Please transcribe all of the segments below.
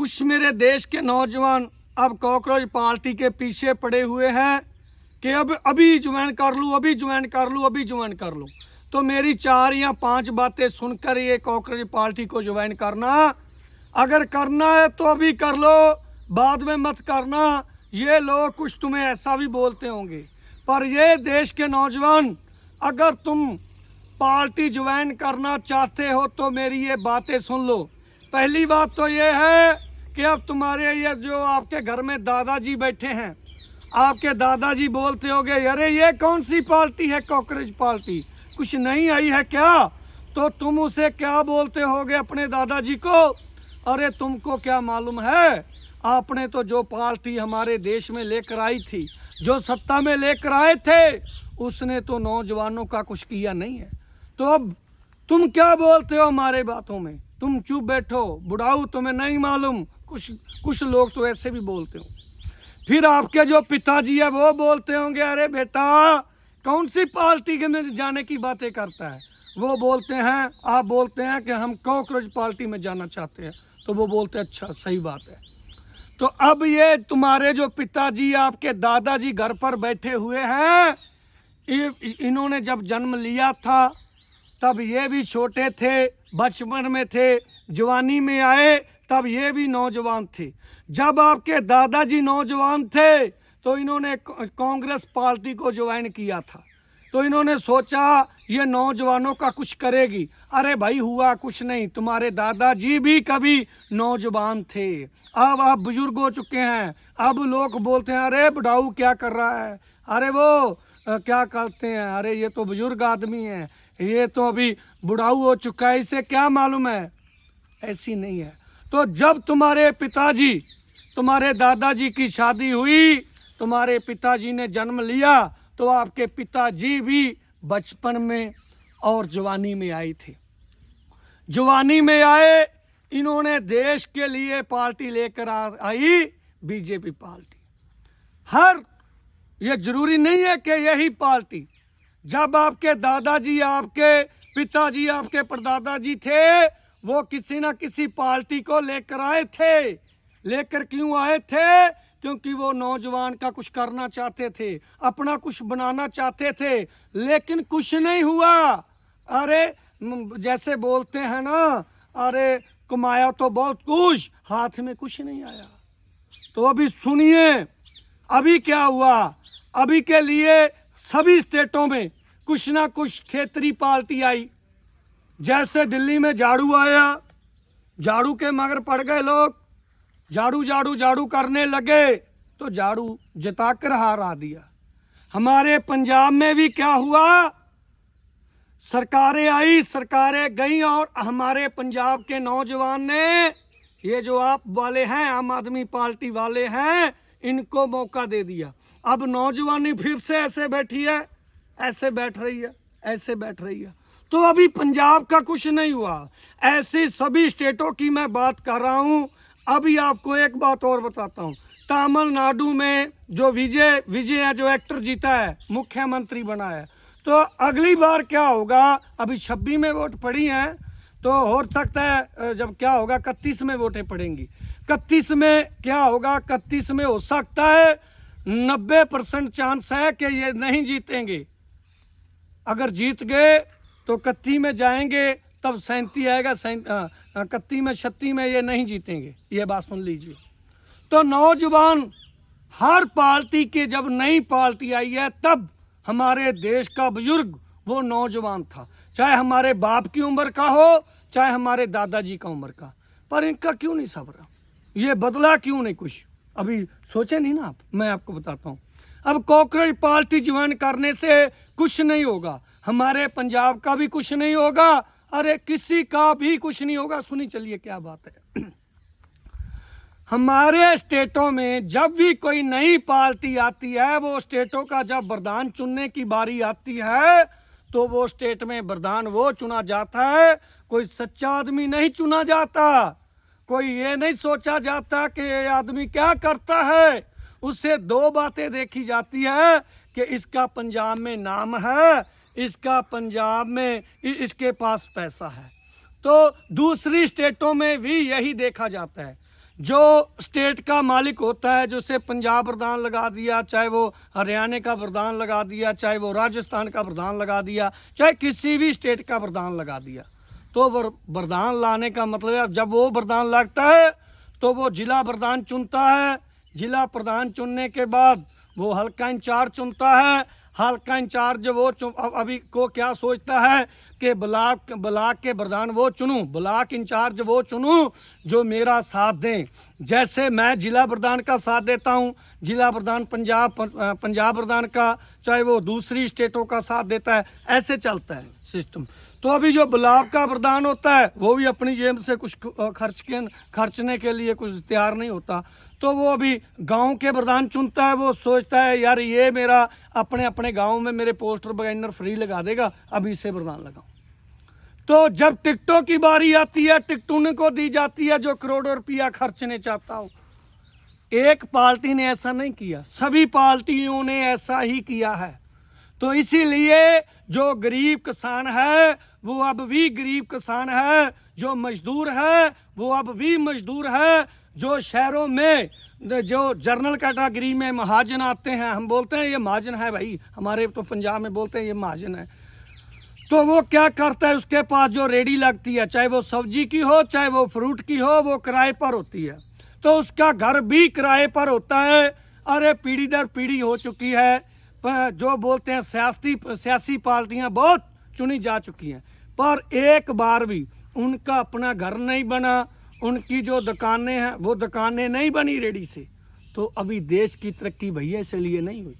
कुछ मेरे देश के नौजवान अब कॉकरोच पार्टी के पीछे पड़े हुए हैं कि अब अभी ज्वाइन कर लूँ, अभी ज्वाइन कर लूँ, अभी ज्वाइन कर लूँ। तो मेरी 4 या 5 बातें सुनकर ये कॉकरोच पार्टी को ज्वाइन करना, अगर करना है तो अभी कर लो, बाद में मत करना। ये लोग कुछ तुम्हें ऐसा भी बोलते होंगे, पर ये देश के नौजवान अगर तुम पार्टी ज्वाइन करना चाहते हो तो मेरी ये बातें सुन लो। पहली बात तो ये है कि अब तुम्हारे ये जो आपके घर में दादाजी बैठे हैं, आपके दादाजी बोलते होंगे अरे ये कौन सी पार्टी है, कॉकरोच पार्टी कुछ नहीं आई है क्या? तो तुम उसे क्या बोलते होगे अपने दादाजी को? अरे तुमको क्या मालूम है, आपने तो जो पार्टी हमारे देश में लेकर आई थी, जो सत्ता में लेकर आए थे, उसने तो नौजवानों का कुछ किया नहीं है। तो अब तुम क्या बोलते हो हमारे बातों में? तुम चुप बैठो, बुढ़ाऊ तुम्हें नहीं मालूम। कुछ लोग तो ऐसे भी बोलते हो। फिर आपके जो पिताजी है वो बोलते होंगे अरे बेटा कौन सी पार्टी के में जाने की बातें करता है? वो बोलते हैं, आप बोलते हैं कि हम कॉकरोच पार्टी में जाना चाहते हैं, तो वो बोलते हैं अच्छा सही बात है। तो अब ये तुम्हारे जो पिताजी, आपके दादाजी घर पर बैठे हुए हैं, इन्होंने जब जन्म लिया था तब ये भी छोटे थे, बचपन में थे, जवानी में आए तब ये भी नौजवान थे। जब आपके दादाजी नौजवान थे तो इन्होंने कांग्रेस पार्टी को ज्वाइन किया था। तो इन्होंने सोचा ये नौजवानों का कुछ करेगी। अरे भाई हुआ कुछ नहीं, तुम्हारे दादाजी भी कभी नौजवान थे, अब आप बुजुर्ग हो चुके हैं। अब लोग बोलते हैं अरे बुढ़ाऊ क्या कर रहा है, अरे वो क्या करते हैं, अरे ये तो बुजुर्ग आदमी है, ये तो अभी बुढ़ाऊ हो चुका है, इसे क्या मालूम है। ऐसी नहीं है। तो जब तुम्हारे पिताजी, तुम्हारे दादाजी की शादी हुई, तुम्हारे पिताजी ने जन्म लिया, तो आपके पिताजी भी बचपन में और जवानी में आई थे। जवानी में आए, इन्होंने देश के लिए पार्टी लेकर आई, बीजेपी पार्टी। ये जरूरी नहीं है कि यही पार्टी। जब आपके दादाजी, आपके पिताजी, आपके परदादाजी थे, वो किसी न किसी पार्टी को लेकर आए थे। लेकर क्यों आए थे? क्योंकि वो नौजवान का कुछ करना चाहते थे, अपना कुछ बनाना चाहते थे, लेकिन कुछ नहीं हुआ। अरे जैसे बोलते हैं ना, अरे कमाया तो बहुत कुछ, हाथ में कुछ नहीं आया। तो अभी सुनिए अभी क्या हुआ। अभी के लिए सभी स्टेटों में कुछ ना कुछ क्षेत्रीय पार्टी आई। जैसे दिल्ली में झाड़ू आया, झाड़ू के मगर पड़ गए लोग, झाड़ू झाड़ू झाड़ू करने लगे तो झाड़ू जिताकर हारा दिया। हमारे पंजाब में भी क्या हुआ, सरकारें आई, सरकारें गई, और हमारे पंजाब के नौजवान ने, ये जो आप वाले हैं, आम आदमी पार्टी वाले हैं, इनको मौका दे दिया। अब नौजवानी फिर से ऐसे बैठी है, ऐसे बैठ रही है, ऐसे बैठ रही है। तो अभी पंजाब का कुछ नहीं हुआ। ऐसी सभी स्टेटों की मैं बात कर रहा हूँ। अभी आपको एक बात और बताता हूँ। तमिलनाडु में जो विजय है, जो एक्टर जीता है, मुख्यमंत्री बना है, तो अगली बार क्या होगा, अभी 26 में वोट पड़ी हैं, तो हो सकता है जब क्या होगा 31 में वोटें पड़ेंगी। 31 में क्या होगा, 31 में हो सकता है 90% चांस है कि ये नहीं जीतेंगे। अगर जीत गए तो 31 में जाएंगे, तब 37 आएगा, 31 में 36 में ये नहीं जीतेंगे। ये बात सुन लीजिए। तो नौजवान, हर पार्टी के जब नई पार्टी आई है, तब हमारे देश का बुजुर्ग वो नौजवान था, चाहे हमारे बाप की उम्र का हो, चाहे हमारे दादाजी का उम्र का। पर इनका क्यों नहीं सबरा, ये बदला क्यों नहीं कुछ? अभी सोचे नहीं ना आप, मैं आपको बताता हूँ। अब कॉकरोच पार्टी ज्वाइन करने से कुछ नहीं होगा, हमारे पंजाब का भी कुछ नहीं होगा, अरे किसी का भी कुछ नहीं होगा। सुनी चलिए क्या बात है। हमारे स्टेटों में जब भी कोई नई पार्टी आती है, वो स्टेटों का जब प्रधान चुनने की बारी आती है, तो वो स्टेट में प्रधान वो चुना जाता है, कोई सच्चा आदमी नहीं चुना जाता। कोई ये नहीं सोचा जाता कि ये आदमी क्या करता है। उससे 2 बातें देखी जाती है कि इसका पंजाब में नाम है, इसका पंजाब में इसके पास पैसा है। तो दूसरी स्टेटों में भी यही देखा जाता है। जो स्टेट का मालिक होता है, जैसे पंजाब प्रधान लगा दिया, चाहे वो हरियाणा का प्रधान लगा दिया, चाहे वो राजस्थान का प्रधान लगा दिया, चाहे किसी भी स्टेट का प्रधान लगा दिया, तो वो प्रधान लाने का मतलब है जब वो प्रधान लगता है तो वो जिला प्रधान चुनता है। जिला प्रधान चुनने के बाद वो हल्का इंचार्ज चुनता है। हल्का इंचार्ज वो अभी को क्या सोचता है कि ब्लॉक के प्रधान वो चुनूं, ब्लॉक इंचार्ज वो चुनूं जो मेरा साथ दें। जैसे मैं जिला प्रधान का साथ देता हूं, जिला प्रधान पंजाब प्रधान का, चाहे वो दूसरी स्टेटों का साथ देता है, ऐसे चलता है सिस्टम। तो अभी जो ब्लॉक का प्रधान होता है वो भी अपनी जेब से कुछ खर्चने के लिए कुछ तैयार नहीं होता, तो वो अभी गांव के प्रधान चुनता है। वो सोचता है यार ये मेरा अपने गांव में मेरे पोस्टर बैनर फ्री लगा देगा, अभी इसे प्रधान लगाऊं। तो जब टिकटों की बारी आती है, टिकट उनको दी जाती है जो करोड़ों रुपया खर्चने चाहता हो। एक पार्टी ने ऐसा नहीं किया, सभी पार्टियों ने ऐसा ही किया है। तो इसीलिए जो गरीब किसान है वो अब भी गरीब किसान है, जो मजदूर है वो अब भी मजदूर है, जो शहरों में जो जर्नल कैटेगरी में महाजन आते हैं, हम बोलते हैं ये महाजन है भाई, हमारे तो पंजाब में बोलते हैं ये महाजन है, तो वो क्या करता है, उसके पास जो रेडी लगती है, चाहे वो सब्जी की हो चाहे वो फ्रूट की हो, वो किराए पर होती है, तो उसका घर भी किराए पर होता है। अरे पीढ़ी दर पीढ़ी हो चुकी है, जो बोलते हैं सियासी पार्टियां बहुत चुनी जा चुकी हैं, पर एक बार भी उनका अपना घर नहीं बना, उनकी जो दुकानें हैं वो दुकानें नहीं बनी रेडी से। तो अभी देश की तरक्की भैया इसलिए नहीं हुई।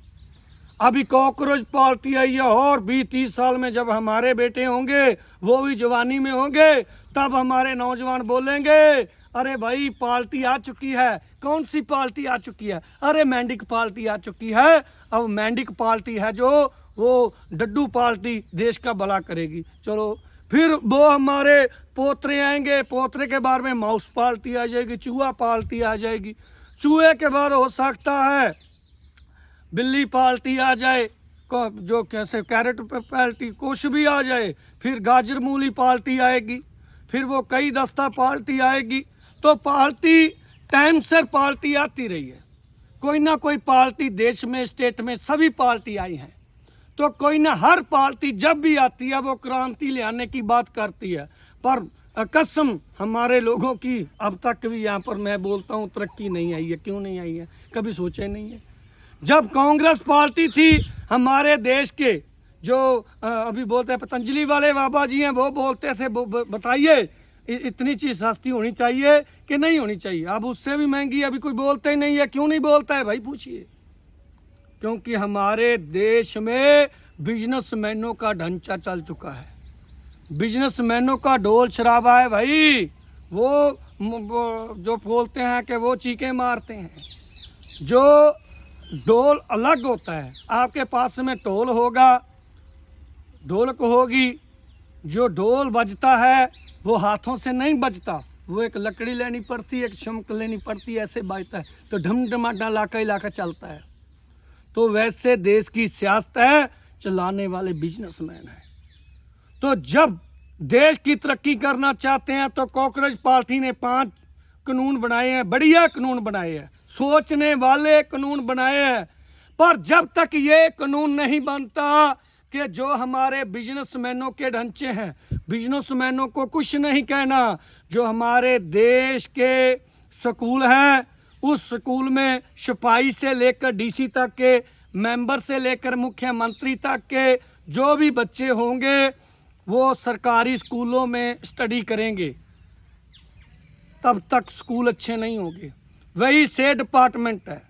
अभी कॉकरोच पार्टी आई है, और 20-30 साल में जब हमारे बेटे होंगे, वो भी जवानी में होंगे, तब हमारे नौजवान बोलेंगे अरे भाई पार्टी आ चुकी है। कौन सी पार्टी आ चुकी है? अरे मैंडिक पार्टी आ चुकी है। अब मैंडिक पार्टी है जो वो डड्डू पार्टी देश का भला करेगी। चलो फिर वो हमारे पोतरे आएंगे, पोतरे के बाद में माउस पार्टी आ जाएगी, चूहा पार्टी आ जाएगी, चूहे के बाद हो सकता है बिल्ली पार्टी आ जाए, जो कैसे कैरेट पार्टी कुछ भी आ जाए, फिर गाजर मूली पार्टी आएगी, फिर वो कई दस्ता पार्टी आएगी। तो पार्टी टाइम से पार्टी आती रही है, कोई ना कोई पार्टी देश में स्टेट में सभी पार्टी आई हैं। तो कोई ना हर पार्टी जब भी आती है वो क्रांति ले आने की बात करती है, पर कसम हमारे लोगों की अब तक भी यहाँ पर मैं बोलता हूँ तरक्की नहीं आई है। क्यों नहीं आई है? कभी सोचा नहीं है। जब कांग्रेस पार्टी थी हमारे देश के, जो अभी बोलते हैं पतंजलि वाले बाबा जी हैं, वो बोलते थे बताइए इतनी चीज़ सस्ती होनी चाहिए कि नहीं होनी चाहिए। अब उससे भी महंगी अभी कोई बोलता ही नहीं है। क्यों नहीं बोलता है भाई? पूछिए। क्योंकि हमारे देश में बिजनेसमैनों का ढांचा चल चुका है, बिजनेसमैनों का ढोल शराबा है भाई। वो जो बोलते हैं कि वो चीखें मारते हैं, जो ढोल अलग होता है। आपके पास में ढोल होगा, ढोलक होगी, जो ढोल बजता है वो हाथों से नहीं बजता, वो एक लकड़ी लेनी पड़ती है, एक शमक लेनी पड़ती है, ऐसे बजता है, तो ढमढमाटा इलाका चलता है। तो वैसे देश की सियासत है चलाने वाले बिजनेसमैन हैं। तो जब देश की तरक्की करना चाहते हैं तो कांग्रेस पार्टी ने 5 कानून बनाए हैं, बढ़िया कानून बनाए हैं, सोचने वाले कानून बनाए हैं। पर जब तक ये कानून नहीं बनता कि जो हमारे बिजनेसमैनों के ढांचे हैं, बिजनेसमैनों को कुछ नहीं कहना। जो हमारे देश के स्कूल हैं, उस स्कूल में सिपाही से लेकर डीसी तक के, मेंबर से लेकर मुख्यमंत्री तक के जो भी बच्चे होंगे वो सरकारी स्कूलों में स्टडी करेंगे, तब तक स्कूल अच्छे नहीं होंगे। वही से डिपार्टमेंट है।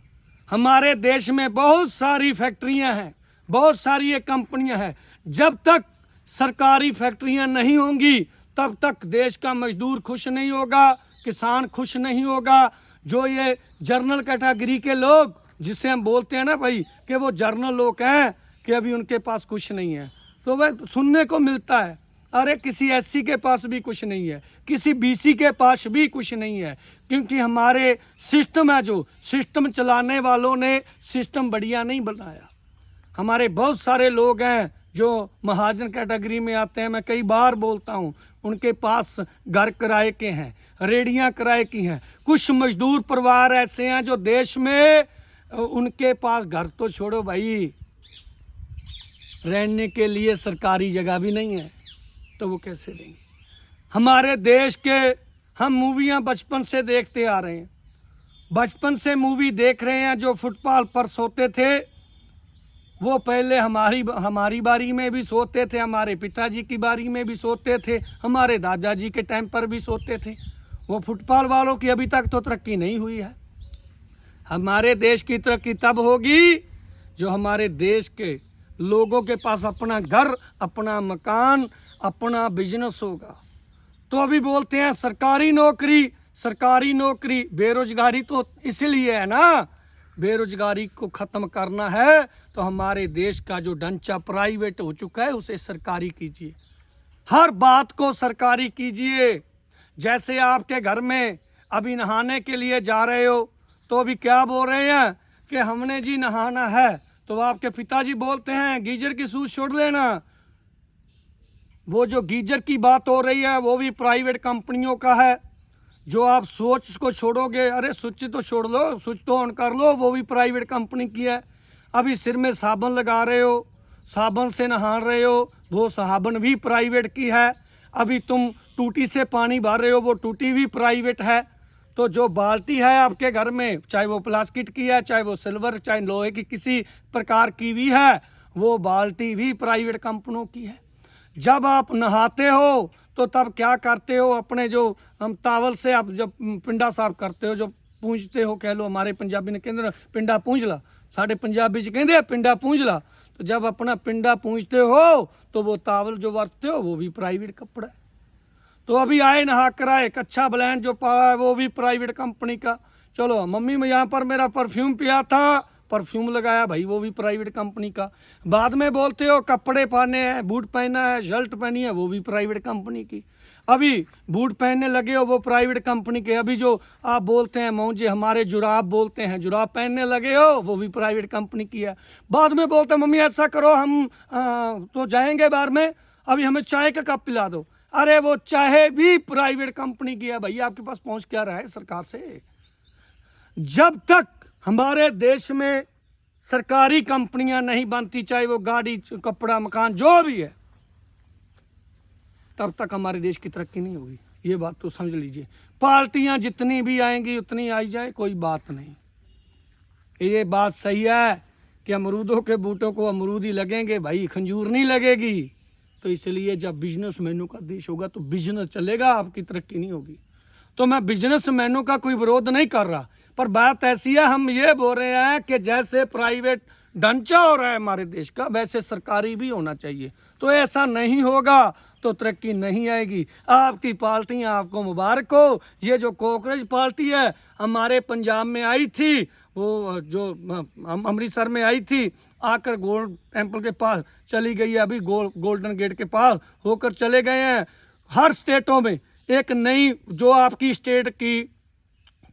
हमारे देश में बहुत सारी फैक्ट्रियां हैं, बहुत सारी ये कंपनियां हैं। जब तक सरकारी फैक्ट्रियां नहीं होंगी तब तक देश का मजदूर खुश नहीं होगा, किसान खुश नहीं होगा। जो ये जर्नल कैटेगरी के लोग, जिसे हम बोलते हैं ना भाई कि वो जर्नल लोग हैं, कि अभी उनके पास कुछ नहीं है, तो वह सुनने को मिलता है अरे किसी एससी के पास भी कुछ नहीं है, किसी बीसी के पास भी कुछ नहीं है। क्योंकि हमारे सिस्टम है, जो सिस्टम चलाने वालों ने सिस्टम बढ़िया नहीं बनाया। हमारे बहुत सारे लोग हैं जो महाजन कैटेगरी में आते हैं, मैं कई बार बोलता हूँ, उनके पास घर किराए के हैं, रेडियाँ किराए की हैं, कुछ मजदूर परिवार ऐसे हैं जो देश में उनके पास घर तो छोड़ो भाई, रहने के लिए सरकारी जगह भी नहीं है, तो वो कैसे रहेंगे। हमारे देश के हम मूवियाँ बचपन से देखते आ रहे हैं, बचपन से मूवी देख रहे हैं। जो फुटपाथ पर सोते थे वो पहले हमारी बारी में भी सोते थे, हमारे पिताजी की बारी में भी सोते थे, हमारे दादाजी के टाइम पर भी सोते थे। वो फुटपाथ वालों की अभी तक तो तरक्की नहीं हुई है। हमारे देश की तरक्की तब होगी जो हमारे देश के लोगों के पास अपना घर, अपना मकान, अपना बिजनेस होगा। तो अभी बोलते हैं सरकारी नौकरी, सरकारी नौकरी, बेरोजगारी तो इसलिए है ना, बेरोजगारी को ख़त्म करना है तो हमारे देश का जो ढांचा प्राइवेट हो चुका है उसे सरकारी कीजिए, हर बात को सरकारी कीजिए। जैसे आपके घर में अभी नहाने के लिए जा रहे हो तो अभी क्या बोल रहे हैं कि हमने जी नहाना है, तो आपके पिताजी बोलते हैं गीजर की स्विच छोड़ देना। वो जो गीजर की बात हो रही है वो भी प्राइवेट कंपनियों का है। जो आप स्विच को छोड़ोगे, अरे स्विच तो छोड़ लो, स्विच तो ऑन कर लो, वो भी प्राइवेट कंपनी की है। अभी सिर में साबुन लगा रहे हो, साबुन से नहा रहे हो, वो साबुन भी प्राइवेट की है। अभी तुम टूटी से पानी भर रहे हो, वो टूटी भी प्राइवेट है। तो जो बाल्टी है आपके घर में, चाहे वो प्लास्टिक की है, चाहे वो सिल्वर, चाहे लोहे की किसी प्रकार की भी है, वो बाल्टी भी प्राइवेट कंपनियों की है। जब आप नहाते हो तो तब क्या करते हो, अपने जो हम टावल से आप जब पिंडा साफ करते हो, जब पूंछते हो, कह लो हमारे पंजाबी ने कहते पिंडा पूंछ ला, साढ़े पंजाबी से कहते पिंडा पूंछ ला। तो जब अपना पिंडा पूंछते हो तो वो टावल जो वरतते हो वो भी प्राइवेट कपड़ा है। तो अभी आए नहा कर आए, कच्छा ब्लैंड जो पाया है वो भी प्राइवेट कंपनी का। चलो मम्मी में यहाँ पर मेरा परफ्यूम पिया था, परफ्यूम लगाया भाई, वो भी प्राइवेट कंपनी का। बाद में बोलते हो कपड़े पहने हैं, बूट पहना है, शर्ट पहनी है, वो भी प्राइवेट कंपनी की। अभी बूट पहनने लगे हो वो प्राइवेट कंपनी के। अभी जो आप बोलते हैं मौजे, हमारे जुराब बोलते हैं, जुराब पहनने लगे हो वो भी प्राइवेट कंपनी की है। बाद में बोलते हैं मम्मी ऐसा करो, हम तो जाएंगे बाहर में, अभी हमें चाय का कप पिला दो। अरे वो चाय भी प्राइवेट कंपनी की है भैया, आपके पास पहुंच क्या रहा है सरकार से। जब तक हमारे देश में सरकारी कंपनियां नहीं बनती, चाहे वो गाड़ी, कपड़ा, मकान जो भी है, तब तक हमारे देश की तरक्की नहीं होगी। ये बात तो समझ लीजिए। पार्टियां जितनी भी आएंगी उतनी आई जाए, कोई बात नहीं। ये बात सही है कि अमरूदों के बूटों को अमरूद ही लगेंगे भाई, खंजूर नहीं लगेगी। तो इसलिए जब बिजनेसमैनों का देश होगा तो बिजनेस चलेगा, आपकी तरक्की नहीं होगी। तो मैं बिजनेसमैनों का कोई विरोध नहीं कर रहा, पर बात ऐसी है, हम ये बोल रहे हैं कि जैसे प्राइवेट ढांचा हो रहा है हमारे देश का, वैसे सरकारी भी होना चाहिए। तो ऐसा नहीं होगा तो तरक्की नहीं आएगी। आपकी पार्टियां, आपको मुबारक हो। ये जो कांग्रेस पार्टी है हमारे पंजाब में आई थी, वो जो अमृतसर में आई थी, आकर गोल्ड टेम्पल के पास चली गई है, अभी गोल्डन गेट के पास होकर चले गए हैं। हर स्टेटों में एक नई, जो आपकी स्टेट की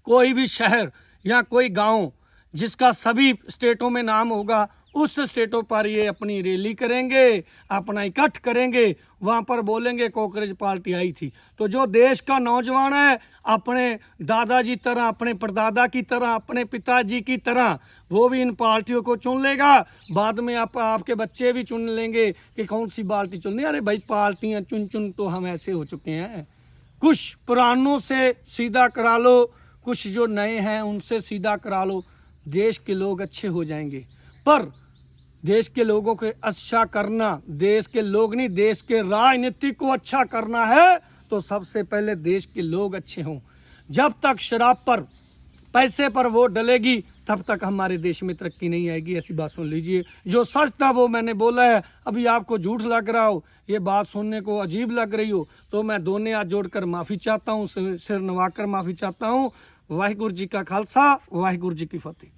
कोई भी शहर या कोई गांव जिसका सभी स्टेटों में नाम होगा, उस स्टेटों पर ये अपनी रैली करेंगे, अपना इकट्ठ करेंगे, वहाँ पर बोलेंगे कांग्रेस पार्टी आई थी। तो जो देश का नौजवान है, अपने दादाजी तरह, अपने परदादा की तरह, अपने पिताजी की तरह, वो भी इन पार्टियों को चुन लेगा। बाद में आपके बच्चे भी चुन लेंगे कि कौन सी पार्टी चुननी। अरे भाई पार्टियाँ चुन चुन तो हम ऐसे हो चुके हैं। कुछ पुरानों से सीधा करा लो, कुछ जो नए हैं उनसे सीधा करा लो, देश के लोग अच्छे हो जाएंगे। पर देश के लोगों को अच्छा करना, देश के लोग नहीं, देश के राजनीतिक को अच्छा करना है तो सबसे पहले देश के लोग अच्छे हों। जब तक शराब पर, पैसे पर वोट डलेगी तब तक हमारे देश में तरक्की नहीं आएगी। ऐसी बात सुन लीजिए। जो सच था वो मैंने बोला है। अभी आपको झूठ लग रहा हो, ये बात सुनने को अजीब लग रही हो, तो मैं दोनों हाथ जोड़कर माफ़ी चाहता हूँ, सिर नवाकर माफ़ी चाहता हूँ। वाहिगुरु जी का खालसा, वाहिगुरु जी की फतेह।